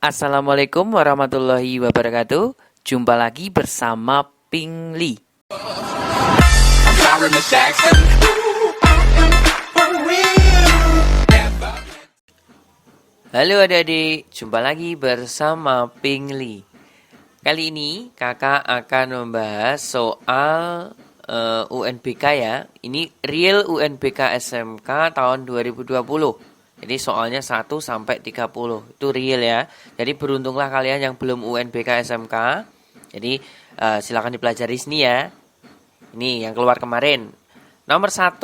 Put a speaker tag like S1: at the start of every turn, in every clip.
S1: Assalamualaikum warahmatullahi wabarakatuh. Jumpa lagi bersama Ping Li. Halo adik-adik, jumpa lagi bersama Ping Li. Kali ini kakak akan membahas soal UNBK ya. Ini real UNBK SMK tahun 2020. Jadi soalnya 1 sampai 30 itu real ya. Jadi beruntunglah kalian yang belum UNBK SMK. Jadi silakan dipelajari sini ya. Ini yang keluar kemarin. Nomor 1.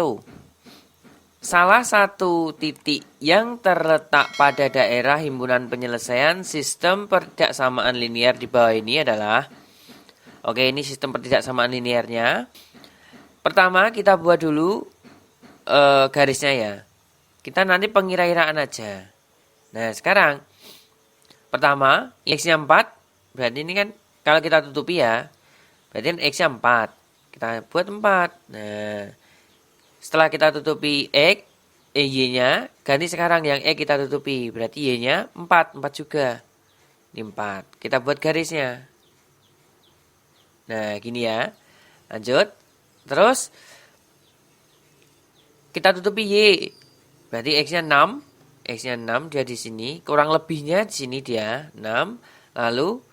S1: Salah satu titik yang terletak pada daerah himpunan penyelesaian sistem pertidaksamaan linear di bawah ini adalah. Oke, ini sistem pertidaksamaan linearnya. Pertama kita buat dulu garisnya ya. Kita nanti pengira-iraan aja. Nah, sekarang pertama, X-nya 4. Berarti ini kan kalau kita tutupi ya. Berarti X-nya 4. Kita buat 4. Nah, setelah kita tutupi X, Y-nya, ganti sekarang yang X kita tutupi. Berarti Y-nya 4. 4 juga. Ini 4. Kita buat garisnya. Nah, gini ya. Lanjut. Terus, kita tutupi Y. Berarti X-nya 6. X-nya 6 dia di sini. Kurang lebihnya di sini dia 6. Lalu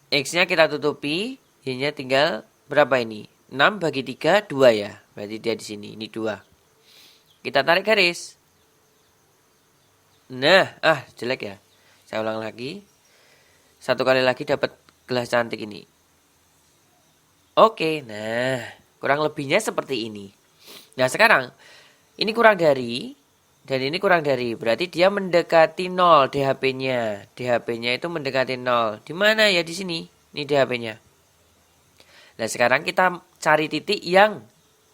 S1: X-nya kita tutupi, Y-nya tinggal berapa ini? 6 bagi 3 2 ya. Berarti dia di sini. Ini 2. Kita tarik garis. Nah, jelek ya. Saya ulang lagi. Satu kali lagi dapat gelas cantik ini. Oke, nah, kurang lebihnya seperti ini. Nah, sekarang ini kurang dari, dan ini kurang dari. Berarti dia mendekati 0 DHP-nya. DHP-nya itu mendekati 0. Di mana ya? Di sini. Ini DHP-nya. Nah, sekarang kita cari titik yang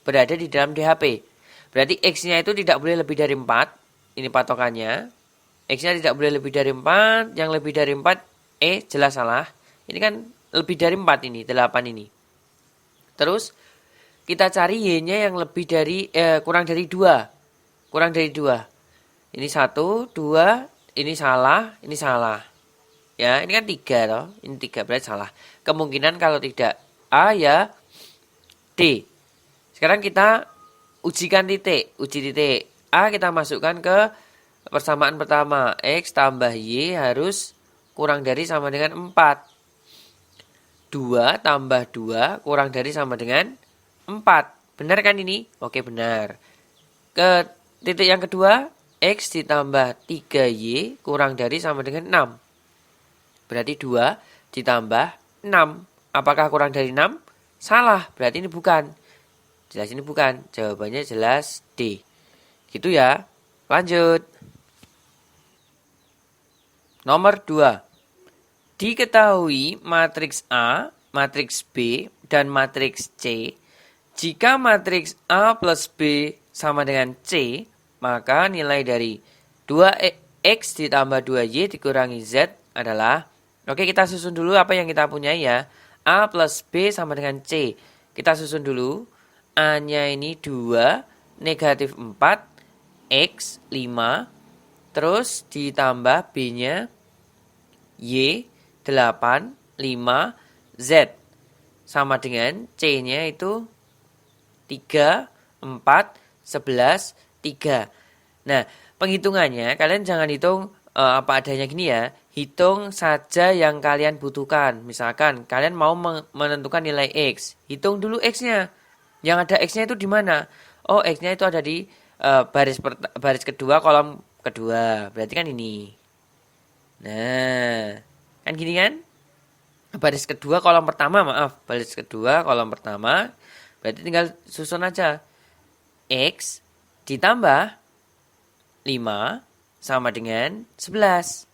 S1: berada di dalam DHP. Berarti X-nya itu tidak boleh lebih dari 4. Ini patokannya. X-nya tidak boleh lebih dari 4. Yang lebih dari 4, jelas salah. Ini kan lebih dari 4 ini, 8 ini. Terus kita cari Y-nya yang lebih dari kurang dari 2. Kurang dari 2. Ini 1, 2, ini salah, ini salah. Ya, ini kan 3 toh. Ini 3 berarti salah. Kemungkinan kalau tidak A ya D. Sekarang kita ujikan titik. Uji titik. A kita masukkan ke persamaan pertama. X tambah Y harus kurang dari sama dengan 4. 2 tambah 2 kurang dari sama dengan 4. Benar kan ini? Oke, benar. Ke titik yang kedua, X ditambah 3Y kurang dari sama dengan 6. Berarti 2 ditambah 6. Apakah kurang dari 6? Salah, berarti ini bukan. Jelas ini bukan. Jawabannya jelas D. Gitu ya. Lanjut. Nomor 2. Diketahui matriks A, matriks B, dan matriks C. Jika matriks A plus B sama dengan C, maka nilai dari 2X ditambah 2Y dikurangi Z adalah, oke kita susun dulu apa yang kita punya ya. A plus B sama dengan C. Kita susun dulu. A-nya ini 2, negatif 4, X 5, terus ditambah B-nya Y 8, 5, Z. Sama dengan C-nya itu 3, 4, 11, 3. Nah, penghitungannya kalian jangan hitung apa adanya gini ya. Hitung saja yang kalian butuhkan. Misalkan kalian mau menentukan nilai X. Hitung dulu X-nya. Yang ada X-nya itu di mana? Oh, X-nya itu ada di baris kedua, kolom kedua. Berarti kan ini. Nah, kan gini kan? Baris kedua, kolom pertama, maaf. Baris kedua, kolom pertama. Berarti tinggal susun aja. X ditambah 5 sama dengan 11.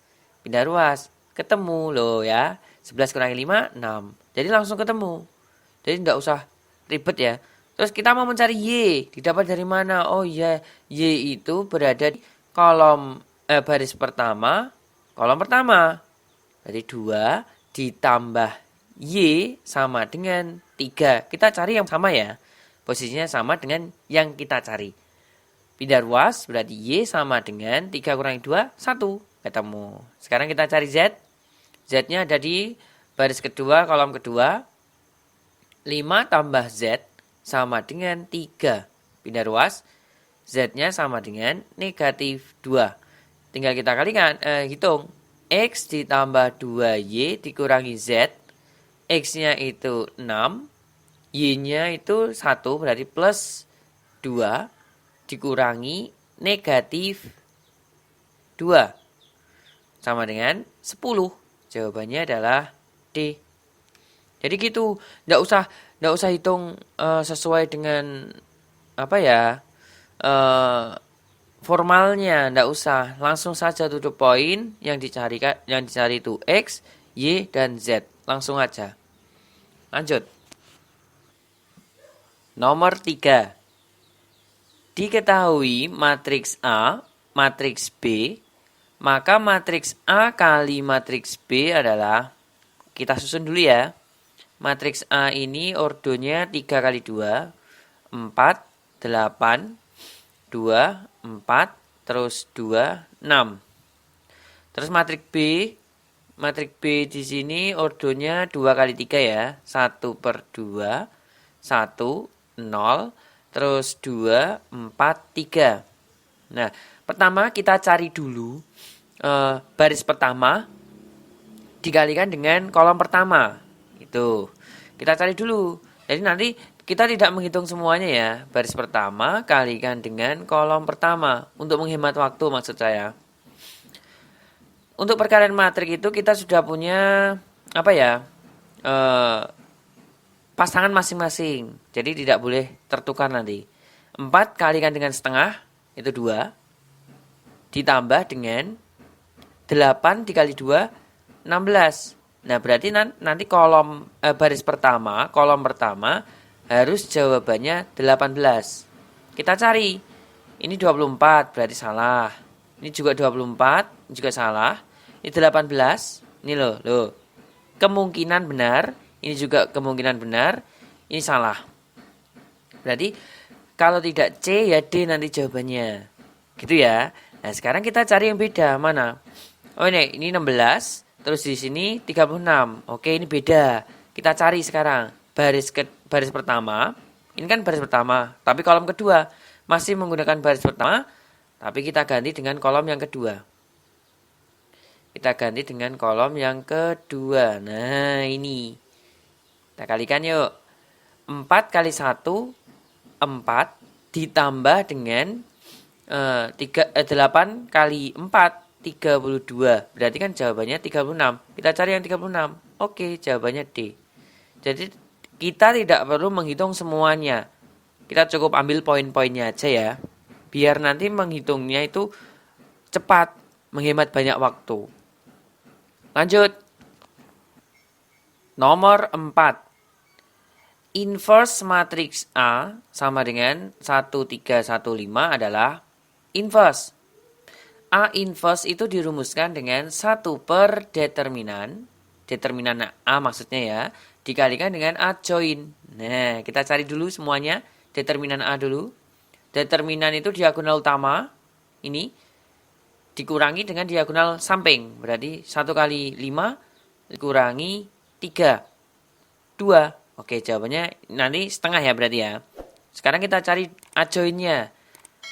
S1: Pindah ruas. Ketemu loh ya. 11 kurangi 5, 6. Jadi langsung ketemu. Jadi nggak usah ribet ya. Terus kita mau mencari Y. Didapat dari mana? Oh iya. Y itu berada di kolom baris pertama. Kolom pertama. Berarti 2 ditambah Y sama dengan 3. Kita cari yang sama ya. Posisinya sama dengan yang kita cari. Pindah ruas berarti Y sama dengan 3 kurangi 2, 1. ketemu. Sekarang kita cari Z. Z-nya ada di baris kedua, kolom kedua. 5 tambah Z sama dengan 3. Pindah ruas. Z-nya sama dengan negatif 2. Tinggal kita kalikan, hitung. X ditambah 2Y dikurangi Z. X-nya itu 6. Y-nya itu 1, berarti plus 2 dikurangi negatif 2. Sama dengan 10. Jawabannya adalah D. Jadi gitu, nggak usah hitung sesuai dengan apa ya formalnya, nggak usah, langsung saja to the point. Yang dicari itu X, Y, dan Z, langsung aja. Lanjut. Nomor 3. Diketahui matriks A, matriks B, maka matriks A kali matriks B adalah, kita susun dulu ya. Matriks A ini ordonya 3 kali 2, 4, 8, 2, 4, terus 2, 6. Terus matriks B di sini ordonya 2 kali 3 ya. 1 per 2, 1, 0, terus 2, 4, 3. Nah, pertama kita cari dulu baris pertama dikalikan dengan kolom pertama. Itu. Kita cari dulu. Jadi nanti kita tidak menghitung semuanya ya. Baris pertama kalikan dengan kolom pertama. Untuk menghemat waktu maksud saya. Untuk perkalian matrik itu kita sudah punya pasangan masing-masing. Jadi tidak boleh tertukar nanti. 4 kalikan dengan setengah, itu 2. Ditambah dengan 8 dikali 2, 16. Nah, berarti nanti kolom baris pertama, kolom pertama harus jawabannya 18. Kita cari. Ini 24, berarti salah. Ini juga 24, juga salah. Ini 18. Ini loh. Kemungkinan benar, ini juga kemungkinan benar. Ini salah. Berarti kalau tidak C ya D nanti jawabannya. Gitu ya. Nah, sekarang kita cari yang beda. Mana? Oh, ini 16. Terus di sini 36. Oke, ini beda. Kita cari sekarang baris pertama. Ini kan baris pertama, tapi kolom kedua masih menggunakan baris pertama, tapi kita ganti dengan kolom yang kedua. Kita ganti dengan kolom yang kedua. Nah, ini. Kita kalikan yuk. 4 kali 1 4 ditambah dengan 8 kali 4 32. Berarti kan jawabannya 36. Kita cari yang 36. Oke, jawabannya D. Jadi kita tidak perlu menghitung semuanya. Kita cukup ambil poin-poinnya aja ya. Biar nanti menghitungnya itu cepat, menghemat banyak waktu. Lanjut. Nomor 4. Inverse matriks A sama dengan 1315 adalah inverse. A inverse itu dirumuskan dengan 1 per determinan A maksudnya ya, dikalikan dengan A join. Nah, kita cari dulu semuanya, determinan A dulu. Determinan itu diagonal utama, ini, dikurangi dengan diagonal samping. Berarti 1 kali 5 dikurangi 3, 2. Oke, jawabannya nanti setengah ya berarti ya. Sekarang kita cari A join-nya.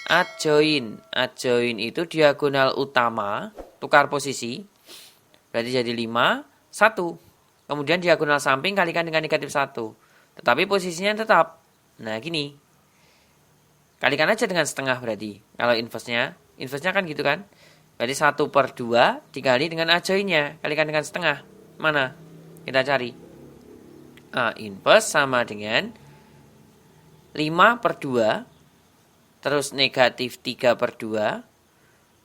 S1: Adjoin itu diagonal utama, tukar posisi. Berarti jadi 5, 1. Kemudian diagonal samping kalikan dengan negatif 1. Tetapi posisinya tetap. Nah, gini. Kalikan aja dengan setengah berarti. Kalau inverse-nya kan gitu kan. Berarti 1 per 2 dikali dengan adjoin-nya. Kalikan dengan setengah. Mana? Kita cari. A inverse sama dengan 5 per 2. Terus negatif 3 per 2,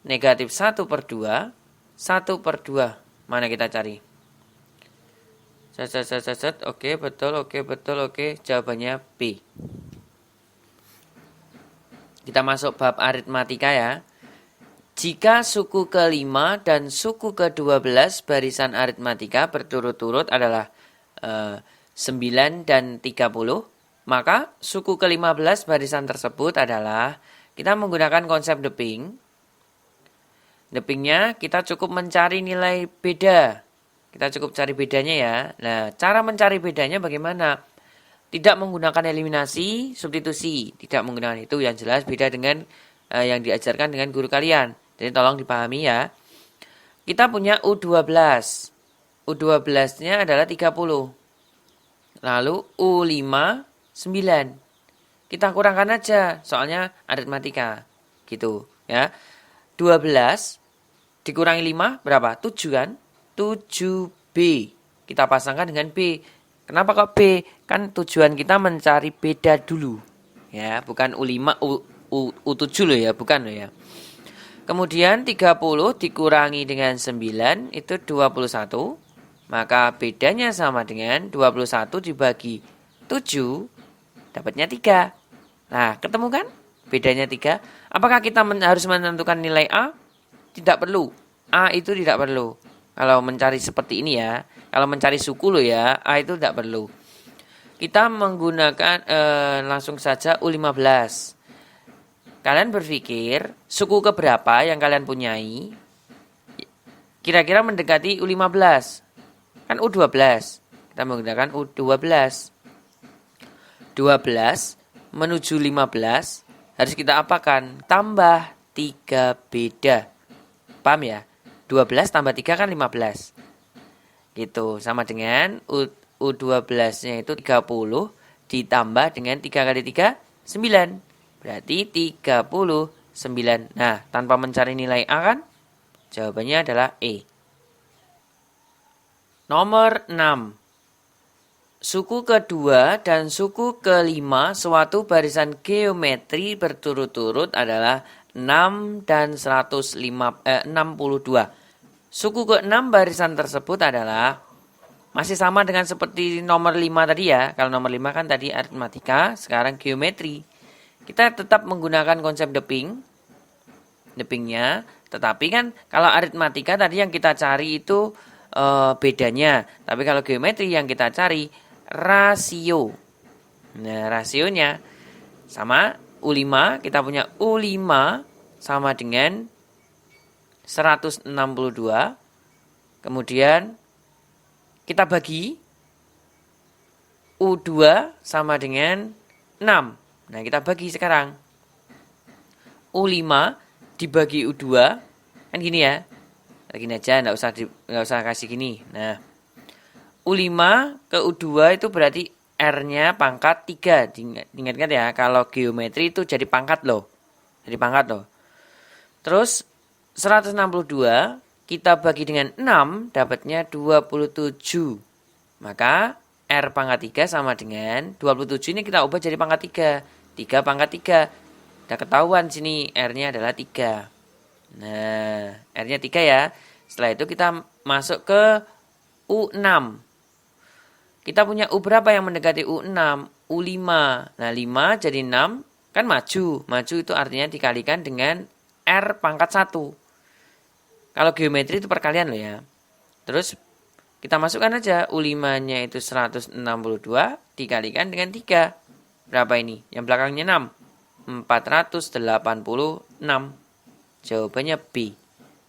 S1: negatif 1 per 2, 1 per 2. Mana kita cari? Oke, betul. Jawabannya B. Kita masuk bab aritmatika ya. Jika suku ke-5 dan suku ke-12 barisan aritmatika berturut-turut adalah 9 dan 30, maka suku ke-15 barisan tersebut adalah, kita menggunakan konsep Deping. Depingnya kita cukup mencari nilai beda. Kita cukup cari bedanya ya. Nah, cara mencari bedanya bagaimana? Tidak menggunakan eliminasi, substitusi. Tidak menggunakan itu, yang jelas beda dengan yang diajarkan dengan guru kalian. Jadi tolong dipahami ya. Kita punya U12. U12-nya adalah 30. Lalu U5, 9. Kita kurangkan aja, soalnya aritmatika. Gitu ya. 12 dikurangi 5 berapa? 7 kan? 7B. Kita pasangkan dengan B. Kenapa kok B? Kan tujuan kita mencari beda dulu. Ya, bukan U5, U7 loh ya, bukan loh ya. Kemudian 30 dikurangi dengan 9 itu 21. Maka bedanya sama dengan 21 dibagi 7 dapatnya 3. Nah, ketemu kan? Bedanya 3. Apakah kita harus menentukan nilai A? Tidak perlu. A itu tidak perlu. Kalau mencari seperti ini ya. Kalau mencari suku loh ya, A itu tidak perlu. Kita menggunakan langsung saja U15. Kalian berpikir suku keberapa yang kalian punyai? Kira-kira mendekati U15. Kan U12. Kita menggunakan U12. 12 menuju 15 harus kita apakan? Tambah 3 beda. Paham ya? 12 tambah 3 kan 15. Gitu, sama dengan U12-nya itu 30 ditambah dengan 3 kali 3, 9. Berarti 39. Nah, tanpa mencari nilai A kan? Jawabannya adalah E. Nomor 6. Suku kedua dan suku kelima suatu barisan geometri berturut-turut adalah 6 dan 62. Suku ke-6 barisan tersebut adalah masih sama dengan seperti nomor 5 tadi ya. Kalau nomor 5 kan tadi aritmatika, sekarang geometri. Kita tetap menggunakan konsep depingnya. Tetapi kan kalau aritmatika tadi yang kita cari itu bedanya. Tapi kalau geometri yang kita cari rasio. Nah, rasionya sama U5, kita punya U5 sama dengan 162. Kemudian kita bagi U2 sama dengan 6. Nah, kita bagi sekarang. U5 dibagi U2 kan gini ya. Gini aja, enggak usah kasih gini. Nah, U5 ke U2 itu berarti R-nya pangkat 3. Diingatkan ya, kalau geometri itu jadi pangkat loh. Terus 162 kita bagi dengan 6 dapatnya 27. Maka R pangkat 3 sama dengan 27 ini kita ubah jadi pangkat 3. 3 pangkat 3. Udah ketahuan sini R-nya adalah 3. Nah, R-nya 3 ya. Setelah itu kita masuk ke U6. Kita punya U berapa yang mendekati U6? U5. Nah, 5 jadi 6 kan maju. Maju itu artinya dikalikan dengan R pangkat 1. Kalau geometri itu perkalian loh ya. Terus kita masukkan aja U5-nya itu 162 dikalikan dengan 3. Berapa ini? Yang belakangnya 6. 486. Jawabannya B.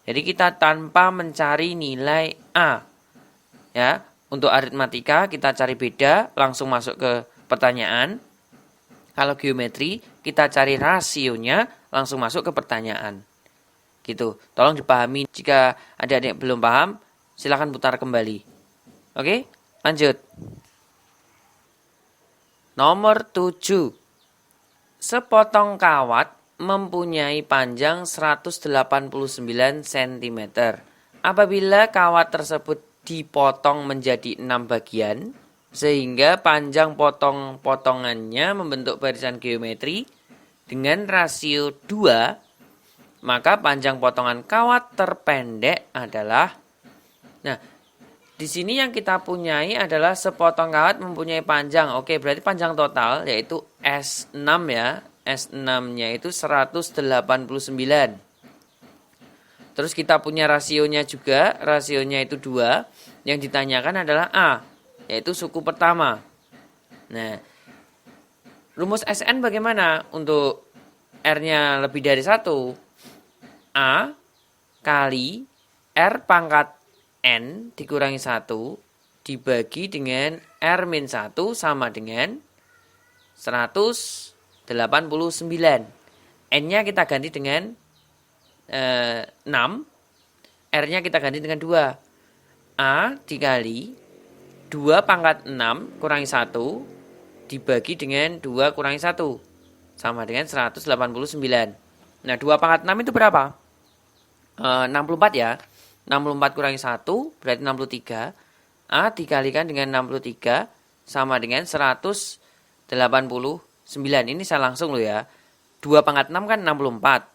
S1: Jadi kita tanpa mencari nilai A. Ya, untuk aritmatika kita cari beda, langsung masuk ke pertanyaan. Kalau geometri kita cari rasionya, langsung masuk ke pertanyaan. Gitu. Tolong dipahami. Jika adik-adik belum paham, silakan putar kembali. Oke, lanjut. Nomor 7. Sepotong kawat mempunyai panjang 189 cm. Apabila kawat tersebut dipotong menjadi 6 bagian, sehingga panjang potong-potongannya membentuk barisan geometri dengan rasio 2, maka panjang potongan kawat terpendek adalah, nah, di sini yang kita punyai adalah sepotong kawat mempunyai panjang. Oke, berarti panjang total yaitu S6 ya. S6-nya itu 189. Terus kita punya rasionya juga. Rasionya itu 2. Yang ditanyakan adalah A, yaitu suku pertama. Nah, rumus SN bagaimana untuk R-nya lebih dari 1? A kali R pangkat N dikurangi 1 dibagi dengan R min 1 sama dengan 189. N-nya kita ganti dengan 6. R-nya kita ganti dengan 2. A dikali 2 pangkat 6 kurangi 1 dibagi dengan 2 kurangi 1 sama dengan 189. Nah, 2 pangkat 6 itu berapa? 64 ya. 64 kurangi 1 berarti 63. A dikalikan dengan 63 sama dengan 189. Ini saya langsung loh ya. 2 pangkat 6 kan 64.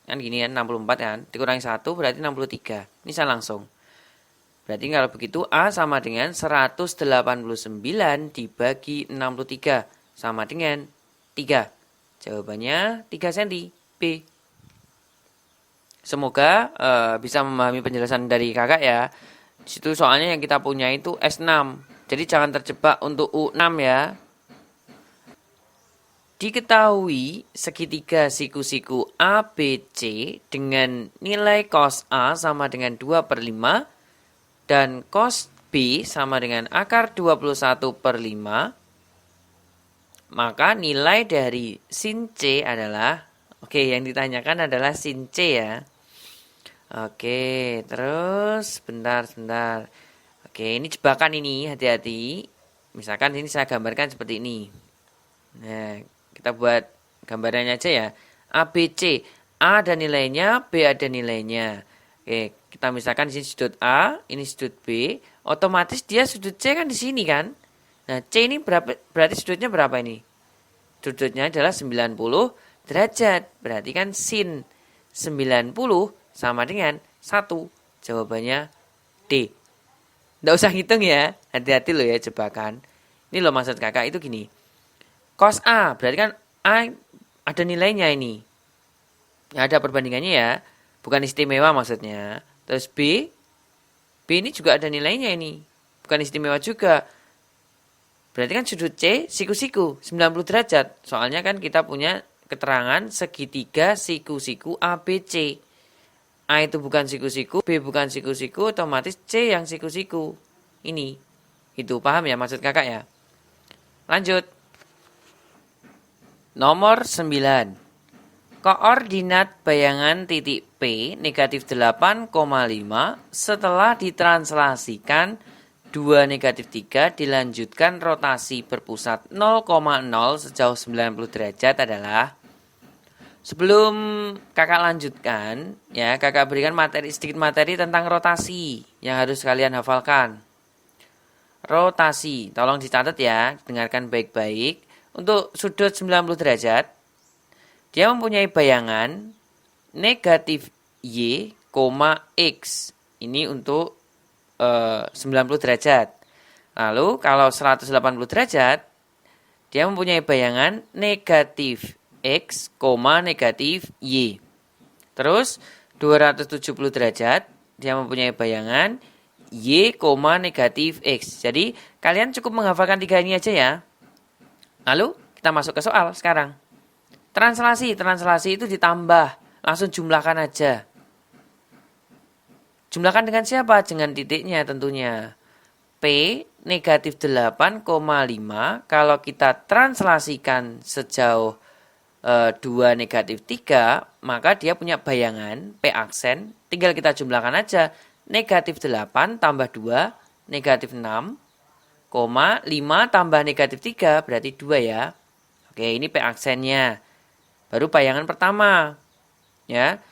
S1: Kan gini kan 64 kan. Dikurangi 1 berarti 63. Ini saya langsung. Berarti kalau begitu A sama dengan 189 dibagi 63 sama dengan 3. Jawabannya 3 cm. B. Semoga bisa memahami penjelasan dari kakak ya. Di situ soalnya yang kita punya itu S6. Jadi jangan terjebak untuk U6 ya. Diketahui segitiga siku-siku ABC dengan nilai cos A sama dengan 2/5 dan cos B sama dengan akar 21/5, maka nilai dari sin C adalah, oke, yang ditanyakan adalah sin C ya. Oke, terus bentar. Oke, ini jebakan ini, hati-hati. Misalkan ini saya gambarkan seperti ini. Nah, kita buat gambarannya aja ya. ABC, A ada nilainya, B ada nilainya. Oke, kita misalkan di sini sudut A, ini sudut B, otomatis dia sudut C kan di sini kan. Nah, C ini berarti sudutnya berapa ini? Sudutnya adalah 90 derajat. Berarti kan sin 90 sama dengan 1. Jawabannya D. Nggak usah ngitung ya. Hati-hati loh ya jebakan. Ini loh maksud kakak itu gini. Cos A, berarti kan A ada nilainya ini. Ada perbandingannya ya. Bukan istimewa maksudnya. Terus B ini juga ada nilainya ini. Bukan istimewa juga. Berarti kan sudut C siku-siku 90 derajat. Soalnya kan kita punya keterangan segitiga siku-siku ABC. A itu bukan siku-siku, B bukan siku-siku, otomatis C yang siku-siku. Ini. Itu paham ya maksud kakak ya? Lanjut. Nomor 9. Koordinat bayangan titik P negatif 8,5 setelah ditranslasikan 2 negatif 3 dilanjutkan rotasi berpusat 0,0 sejauh 90 derajat adalah. Sebelum kakak lanjutkan, ya kakak berikan sedikit materi tentang rotasi yang harus kalian hafalkan. Rotasi, tolong dicatat ya, dengarkan baik-baik. Untuk sudut 90 derajat, dia mempunyai bayangan negatif Y, X. Ini untuk 90 derajat. Lalu kalau 180 derajat, dia mempunyai bayangan negatif X, negatif Y. Terus 270 derajat, dia mempunyai bayangan Y, negatif X. Jadi kalian cukup menghafalkan 3 ini aja ya. Lalu kita masuk ke soal sekarang. Translasi itu ditambah. Langsung jumlahkan aja. Jumlahkan dengan siapa? Dengan titiknya tentunya. P negatif 8,5 kalau kita translasikan sejauh 2 negatif 3, maka dia punya bayangan P aksen. Tinggal kita jumlahkan aja. Negatif 8 tambah 2, negatif 6, 5 tambah negatif 3, berarti 2 ya. Oke, ini P aksennya. Baru bayangan pertama. Ya.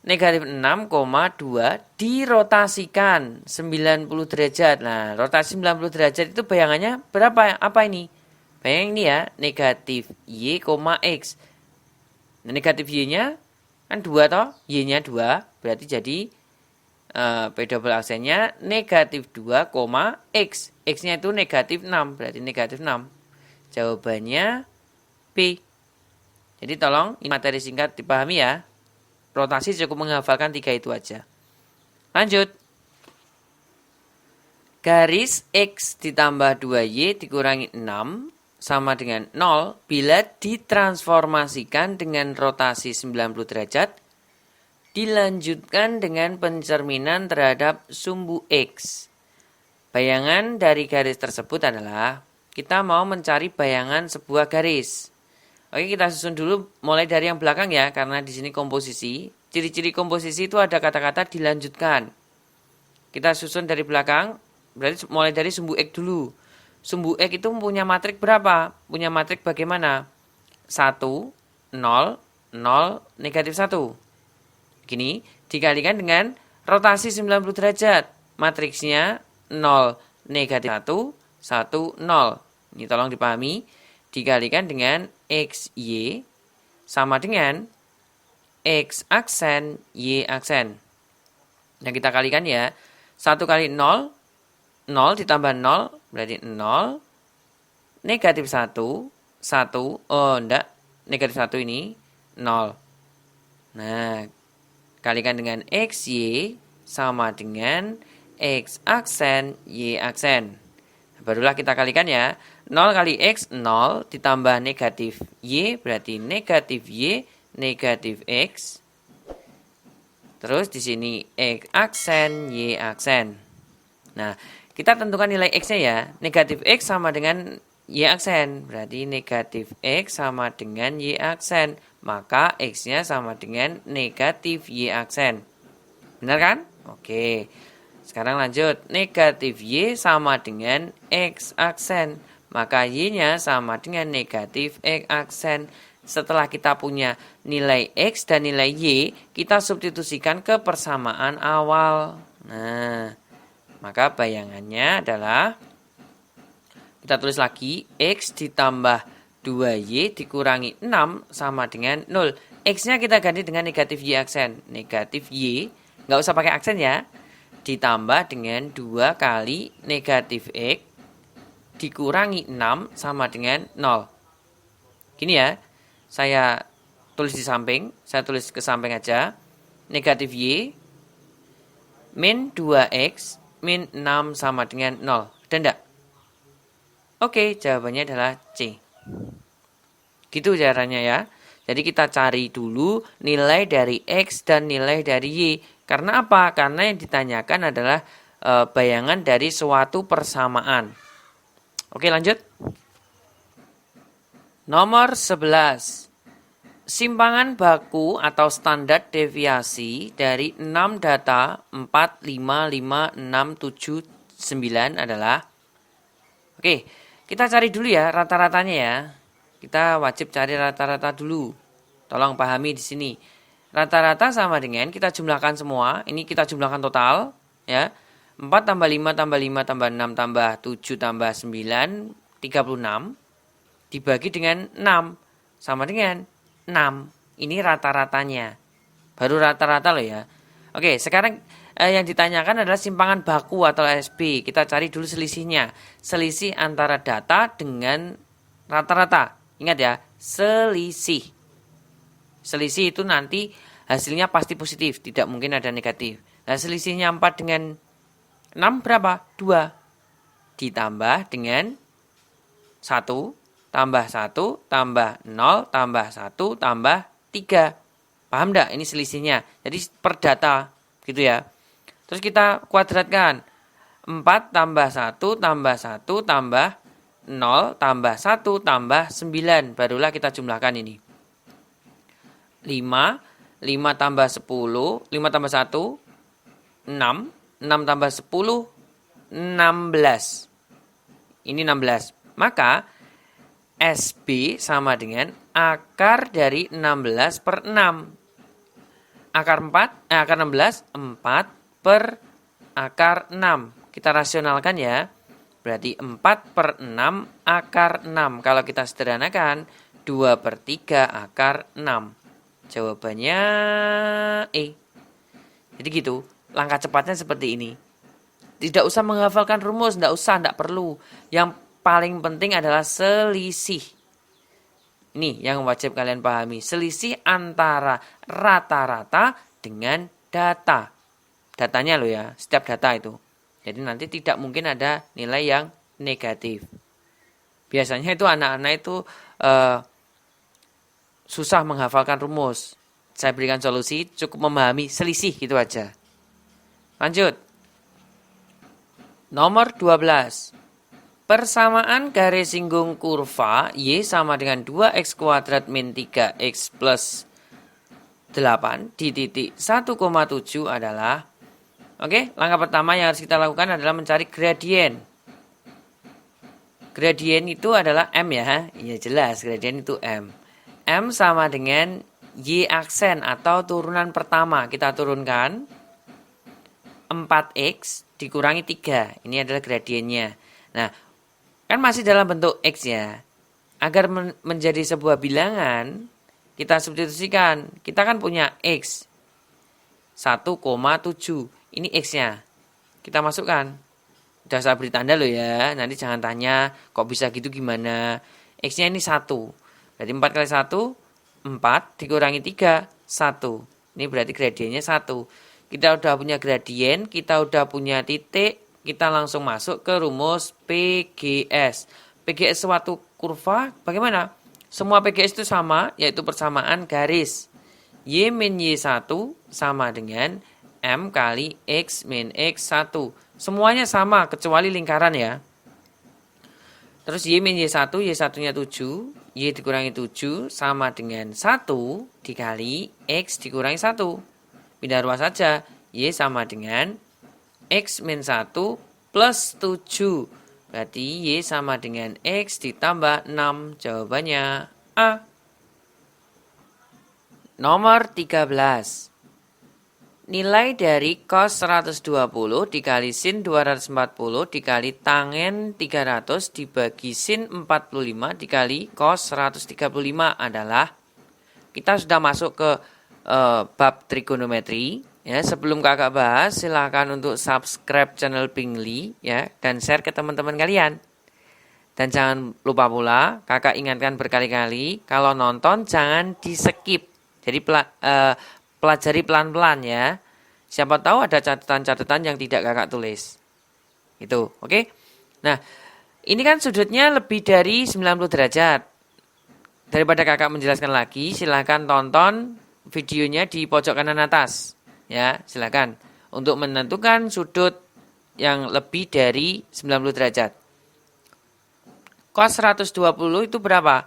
S1: Negatif 6,2 dirotasikan 90 derajat. Nah, rotasi 90 derajat itu bayangannya berapa? Apa ini? Bayang ini ya, negatif Y, X. Nah, negatif Y-nya kan 2 toh? Y-nya 2, berarti jadi P double aksennya negatif 2, X. X-nya itu negatif 6, berarti negatif 6. Jawabannya B. Jadi tolong ini materi singkat dipahami ya. Rotasi cukup menghafalkan 3 itu aja. Lanjut. Garis X ditambah 2Y dikurangi 6 sama dengan 0 bila ditransformasikan dengan rotasi 90 derajat Dilanjutkan dengan pencerminan terhadap sumbu X. Bayangan dari garis tersebut adalah kita mau mencari bayangan sebuah garis. Oke, kita susun dulu mulai dari yang belakang ya, karena di sini komposisi. Ciri-ciri komposisi itu ada kata-kata dilanjutkan. Kita susun dari belakang, berarti mulai dari sumbu X dulu. Sumbu X itu punya matrik berapa? Punya matrik bagaimana? 1, 0, 0, negatif 1. Gini, dikalikan dengan rotasi 90 derajat. Matriksnya 0, negatif 1, 1, 0. Ini tolong dipahami. Dikalikan dengan XY sama dengan X aksen, Y aksen. Nah, kita kalikan ya. 1 kali 0, 0 ditambah 0, berarti 0. Negatif 1, 1. Oh, enggak. Negatif 1 ini 0. Nah, kalikan dengan XY sama dengan X aksen, Y aksen. Barulah kita kalikan ya. 0 kali X, 0 ditambah negatif Y, berarti negatif Y, negatif X. Terus di sini X aksen, Y aksen. Nah, kita tentukan nilai X-nya ya. Negatif X sama dengan Y aksen. Berarti negatif X sama dengan Y aksen. Maka X-nya sama dengan negatif Y aksen. Benar kan? Oke. Sekarang lanjut. Negatif Y sama dengan X aksen. Maka Y-nya sama dengan negatif X aksen. Setelah kita punya nilai X dan nilai Y, kita substitusikan ke persamaan awal. Nah, maka bayangannya adalah, kita tulis lagi, X ditambah 2Y dikurangi 6 sama dengan 0. X-nya kita ganti dengan negatif Y aksen. Negatif Y, nggak usah pakai aksen ya. Ditambah dengan 2 kali negatif X dikurangi 6 sama dengan 0. Gini ya, saya tulis di samping. Saya tulis ke samping aja. Negatif Y min 2X min 6 sama dengan 0. Ada enggak? Oke, jawabannya adalah C. Gitu caranya ya. Jadi kita cari dulu nilai dari X dan nilai dari Y. Karena apa? Karena yang ditanyakan adalah bayangan dari suatu persamaan. Oke, lanjut. Nomor 11. Simpangan baku atau standar deviasi dari 6 data 4, 5, 5, 6, 7, 9 adalah. Oke, kita cari dulu ya rata-ratanya ya. Kita wajib cari rata-rata dulu. Tolong pahami di sini. Rata-rata sama dengan kita jumlahkan semua. Ini kita jumlahkan total ya. 4 tambah 5 tambah 5 tambah 6 tambah 7 tambah 9 36 dibagi dengan 6 sama dengan 6. Ini rata-ratanya. Baru rata-rata loh ya. Oke, sekarang yang ditanyakan adalah simpangan baku atau SB. Kita cari dulu selisihnya. Selisih antara data dengan rata-rata. Ingat ya, selisih. Selisih itu nanti hasilnya pasti positif, tidak mungkin ada negatif. Nah, selisihnya 4 dengan 6 berapa? 2. Ditambah dengan 1, tambah 1, tambah 0, tambah 1, tambah 3. Paham enggak? Ini selisihnya. Jadi per data gitu ya. Terus kita kuadratkan. 4 tambah 1, tambah 1, tambah 0, tambah 1, tambah 9. Barulah kita jumlahkan ini. 5, 5 tambah 10, 5 tambah 1, 6, 6 tambah 10, 16. Ini 16. Maka SB sama dengan akar dari 16 per 6. Akar 16, 4 per akar 6. Kita rasionalkan ya. Berarti 4 per 6 akar 6. Kalau kita sederhanakan, 2 per 3 akar 6. Jawabannya E. Jadi gitu. Langkah cepatnya seperti ini. Tidak usah menghafalkan rumus. Tidak perlu. Yang paling penting adalah selisih. Ini yang wajib kalian pahami. Selisih antara rata-rata dengan data. Datanya loh ya. Setiap data itu. Jadi nanti tidak mungkin ada nilai yang negatif. Biasanya itu anak-anak itu susah menghafalkan rumus. saya berikan solusi, cukup memahami selisih gitu aja. Lanjut. Nomor 12. Persamaan garis singgung kurva Y sama dengan 2x kuadrat min 3x plus 8 di titik 1,7 adalah, oke, langkah pertama yang harus kita lakukan adalah mencari gradien. Gradien itu adalah M ya. Ya jelas, gradien itu M. M sama dengan Y aksen atau turunan pertama. Kita turunkan 4x dikurangi 3. Ini adalah gradiennya. Nah, kan masih dalam bentuk X ya. Agar menjadi sebuah bilangan, kita substitusikan. Kita kan punya X 1,7. Ini X-nya. Kita masukkan. Udah saya beri tanda loh ya. Nanti jangan tanya, kok bisa gitu gimana. X-nya ini 1. Berarti 4 kali 1, 4 dikurangi 3, 1. Ini berarti gradiennya 1. Kita udah punya gradien, kita udah punya titik. Kita langsung masuk ke rumus PGS. PGS suatu kurva bagaimana? Semua PGS itu sama, yaitu persamaan garis. Y min Y1 sama dengan M kali X min X1. Semuanya sama, kecuali lingkaran ya. Terus Y min Y1, Y1-nya 7. Y dikurangi 7 sama dengan 1 dikali X dikurangi 1. Pindah ruas saja. Y sama dengan X min 1 plus 7. Berarti Y sama dengan X ditambah 6. Jawabannya A. Nomor 13. Nilai dari cos 120 dikali sin 240 dikali tangen 300 dibagi sin 45 dikali cos 135 adalah, kita sudah masuk ke bab trigonometri. Ya, sebelum kakak bahas, silakan untuk subscribe channel Pingli ya, dan share ke teman-teman kalian. Dan jangan lupa pula, kakak ingatkan berkali-kali, kalau nonton jangan di skip. Jadi pelajari pelan-pelan ya. Siapa tahu ada catatan-catatan yang tidak kakak tulis. Itu, oke? Nah, ini kan sudutnya lebih dari 90 derajat. Daripada kakak menjelaskan lagi, silakan tonton videonya di pojok kanan atas. Ya, silakan untuk menentukan sudut yang lebih dari 90 derajat. Cos 120 itu berapa?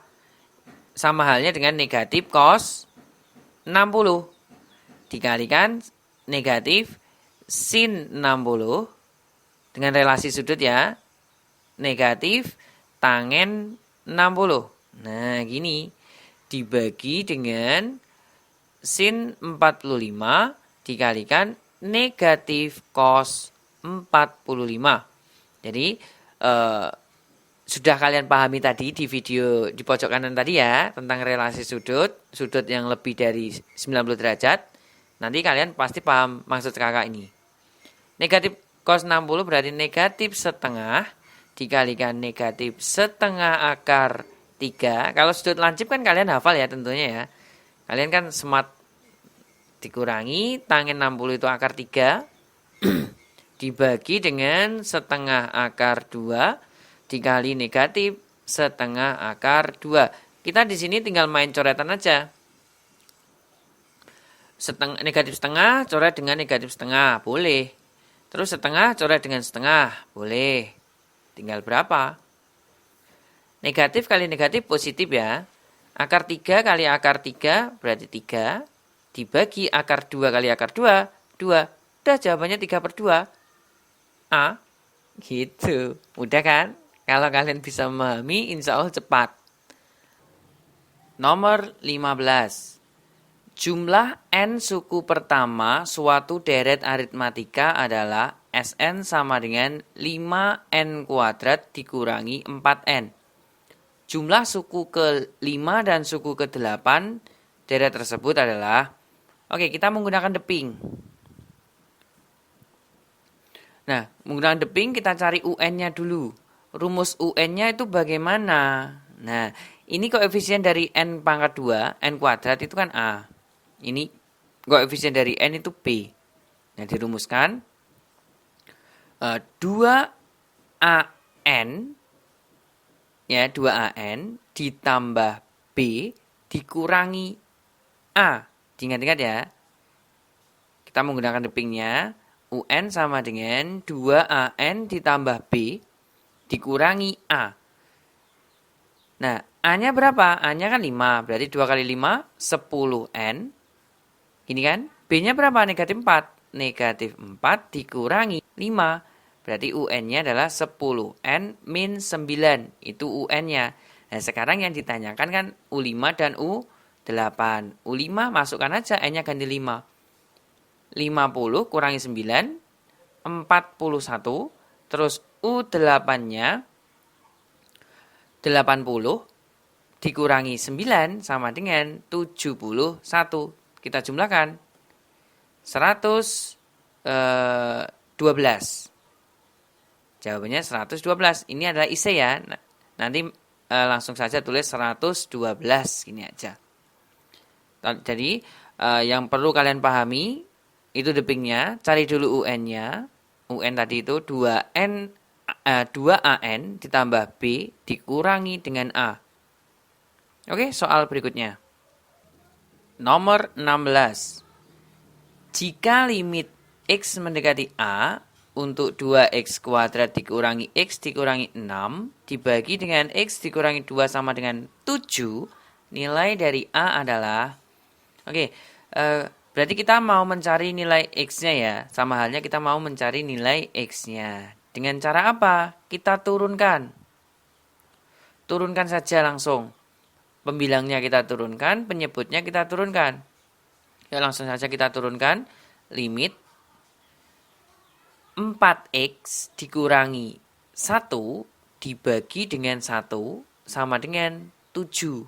S1: Sama halnya dengan negatif cos 60 dikalikan negatif sin 60 dengan relasi sudut ya, negatif tangen 60. Nah, gini dibagi dengan sin 45 dikalikan negatif cos 45. Jadi sudah kalian pahami tadi di video di pojok kanan tadi ya, tentang relasi sudut yang lebih dari 90 derajat. Nanti kalian pasti paham maksud kakak ini. Negatif cos 60 berarti negatif setengah dikalikan negatif setengah akar 3. Kalau sudut lancip kan kalian hafal ya tentunya ya. Kalian kan smart, dikurangi tangen 60 itu akar 3 dibagi dengan setengah akar 2 dikali negatif setengah akar 2. Kita di sini tinggal main coretan aja. Negatif setengah coret dengan negatif setengah, boleh. Terus setengah coret dengan setengah, boleh. Tinggal berapa? Negatif kali negatif positif ya. Akar 3 kali akar 3 berarti 3. Dibagi akar 2 kali akar 2, 2. Udah jawabannya 3/2. A. Gitu. Mudah kan? Kalau kalian bisa memahami, insya Allah cepat. Nomor 15. Jumlah n suku pertama suatu deret aritmatika adalah Sn sama dengan 5n kuadrat dikurangi 4n. Jumlah suku ke-5 dan suku ke-8 deret tersebut adalah, oke, kita menggunakan deping. Nah, menggunakan deping kita cari UN-nya dulu. Rumus UN-nya itu bagaimana? Nah, ini koefisien dari n pangkat 2, n kuadrat itu kan A. Ini koefisien dari n itu B. Nah, dirumuskan 2AN ya, 2AN ditambah B dikurangi A Diingat-ingat ya. Kita menggunakan depingnya. UN sama dengan 2AN ditambah B dikurangi A. Nah, A-nya berapa? A-nya kan 5. Berarti 2 kali 5, 10N. Gini kan? B-nya berapa? Negatif 4. Negatif 4 dikurangi 5. Berarti UN-nya adalah 10N min 9. Itu UN-nya. Nah, sekarang yang ditanyakan kan U5 dan U8. U5 masukkan aja, N-nya ganti 5. 50 kurangi 9, 41. Terus U8-nya 80 dikurangi 9 sama dengan 71. Kita jumlahkan. 112. Jawabannya 112. Ini adalah IC ya. Nanti langsung saja tulis 112. Gini aja. Jadi yang perlu kalian pahami itu depingnya, cari dulu UN-nya. UN tadi itu 2AN ditambah B dikurangi dengan A. Oke, soal berikutnya. Nomor 16. Jika limit X mendekati A untuk 2X kuadrat dikurangi X dikurangi 6 dibagi dengan X dikurangi 2 sama dengan 7, nilai dari A adalah... Oke, berarti kita mau mencari nilai X-nya ya. Sama halnya kita mau mencari nilai X-nya. Dengan cara apa? Kita turunkan. Turunkan saja langsung. Pembilangnya kita turunkan, penyebutnya kita turunkan. Ya, langsung saja kita turunkan. Limit 4X dikurangi 1 dibagi dengan 1 sama dengan 7.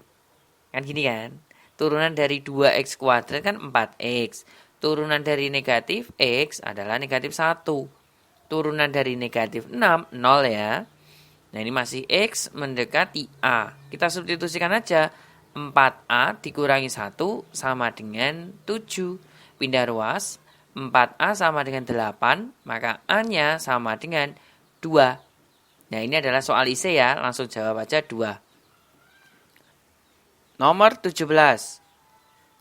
S1: Kan gini kan? Turunan dari 2X kuadrat kan 4X. Turunan dari negatif X adalah negatif 1. Turunan dari negatif 6, 0 ya. Nah ini masih X mendekati A. Kita substitusikan aja. 4A dikurangi 1 sama dengan 7. Pindah ruas. 4A sama dengan 8. Maka A-nya sama dengan 2. Nah ini adalah soal IC ya. Langsung jawab aja 2. Nomor 17.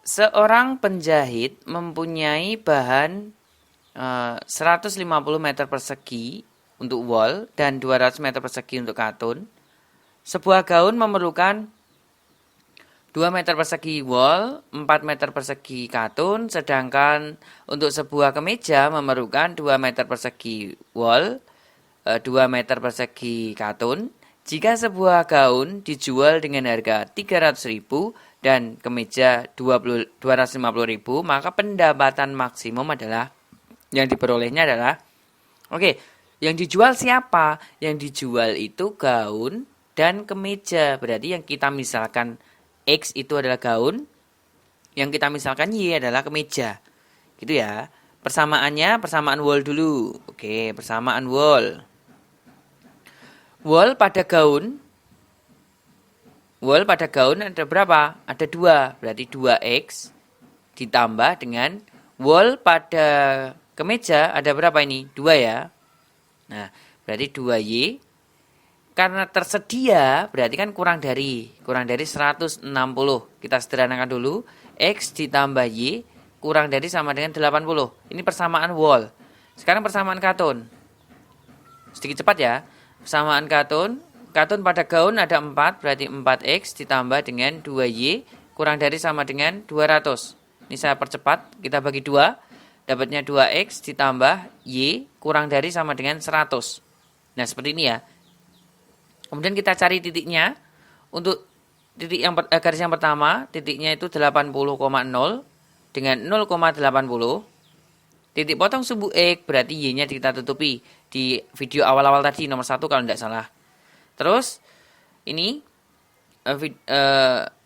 S1: Seorang penjahit mempunyai bahan 150 meter persegi untuk wol dan 200 meter persegi untuk katun. Sebuah gaun memerlukan 2 meter persegi wol, 4 meter persegi katun, sedangkan untuk sebuah kemeja memerlukan 2 meter persegi wol, 2 meter persegi katun. Jika sebuah gaun dijual dengan harga 300.000 dan kemeja 250.000, maka pendapatan maksimum adalah yang diperolehnya adalah yang dijual siapa? Yang dijual itu gaun dan kemeja. Berarti yang kita misalkan X itu adalah gaun, yang kita misalkan Y adalah kemeja. Gitu ya. Persamaannya, persamaan wol dulu. Oke, persamaan wol. Wol pada gaun ada berapa? Ada 2. Berarti 2X ditambah dengan wol pada kemeja ada berapa ini? 2 ya. Nah, berarti 2Y. Karena tersedia berarti kan kurang dari 160. Kita sederhanakan dulu. X ditambah Y kurang dari sama dengan 80. Ini persamaan wol. Sekarang persamaan katun. Sedikit cepat ya. Persamaan katun pada gaun ada 4, berarti 4X ditambah dengan 2Y kurang dari sama dengan 200. Ini saya percepat, kita bagi 2, dapatnya 2X ditambah Y kurang dari sama dengan 100. Nah seperti ini ya. Kemudian kita cari titiknya. Untuk titik garis yang pertama, titiknya itu 80,0 dengan 0,80. Titik potong sumbu X berarti Y-nya kita tutupi di video awal-awal tadi nomor 1 kalau tidak salah. Terus ini